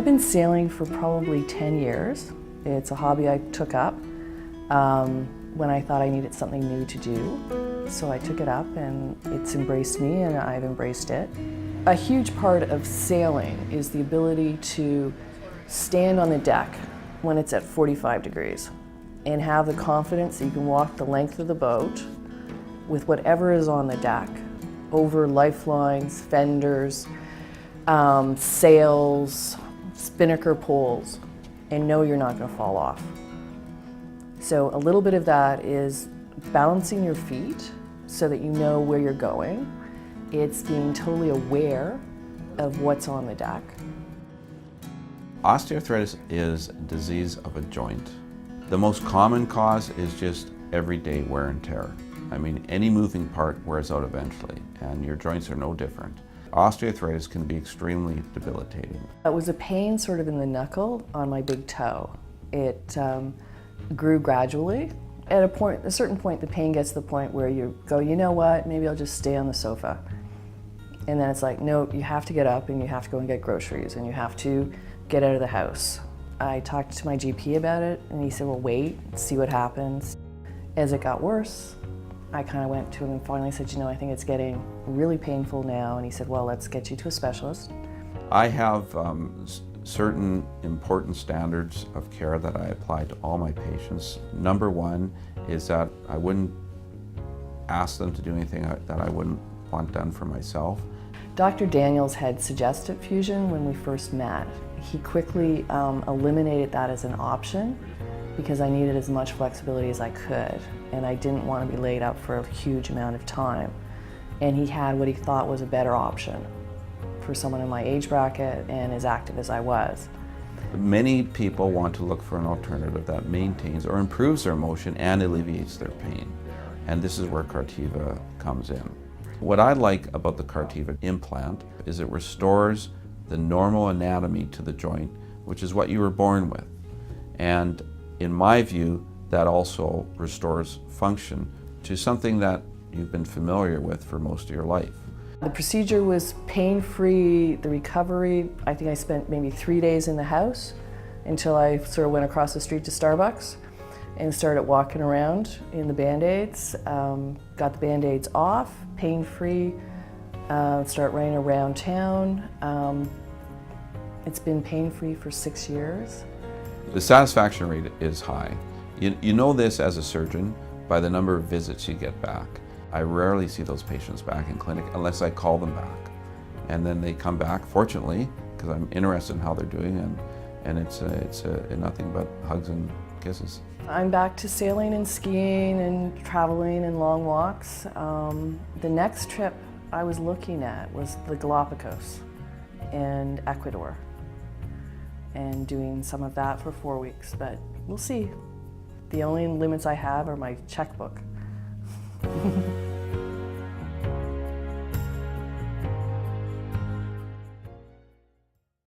been sailing for probably 10 years. It's a hobby I took up when I thought I needed something new to do. So I took it up and it's embraced me and I've embraced it. A huge part of sailing is the ability to stand on the deck when it's at 45 degrees and have the confidence that you can walk the length of the boat with whatever is on the deck, over lifelines, fenders, sails, spinnaker poles, and know you're not going to fall off. So a little bit of that is balancing your feet so that you know where you're going. It's being totally aware of what's on the deck. Osteoarthritis is a disease of a joint. The most common cause is just everyday wear and tear. I mean, any moving part wears out eventually, and your joints are no different. Osteoarthritis can be extremely debilitating. It was a pain sort of in the knuckle on my big toe. It grew gradually. At a certain point, the pain gets to the point where you go, you know what, maybe I'll just stay on the sofa. And then it's like, no, you have to get up and you have to go and get groceries and you have to get out of the house. I talked to my GP about it and he said, well, wait, see what happens. As it got worse, I kind of went to him and finally said, you know, I think it's getting really painful now. And he said, well, let's get you to a specialist. I have certain important standards of care that I apply to all my patients. Number one is that I wouldn't ask them to do anything that I wouldn't want done for myself. Dr. Daniels had suggested fusion when we first met. He quickly eliminated that as an option because I needed as much flexibility as I could and I didn't want to be laid up for a huge amount of time. And he had what he thought was a better option for someone in my age bracket and as active as I was. Many people want to look for an alternative that maintains or improves their motion and alleviates their pain. And this is where Cartiva comes in. What I like about the Cartiva implant is it restores the normal anatomy to the joint, which is what you were born with. And in my view, that also restores function to something that you've been familiar with for most of your life. The procedure was pain-free. The recovery, I think I spent maybe 3 days in the house until I sort of went across the street to Starbucks and started walking around in the Band-Aids. Got the Band-Aids off, pain-free, start running around town. It's been pain-free for 6 years. The satisfaction rate is high. You know this as a surgeon by the number of visits you get back. I rarely see those patients back in clinic unless I call them back. And then they come back, fortunately, because I'm interested in how they're doing, and it's nothing but hugs and kisses. I'm back to sailing and skiing and traveling and long walks. The next trip I was looking at was the Galapagos and Ecuador and doing some of that for 4 weeks, but we'll see. The only limits I have are my checkbook.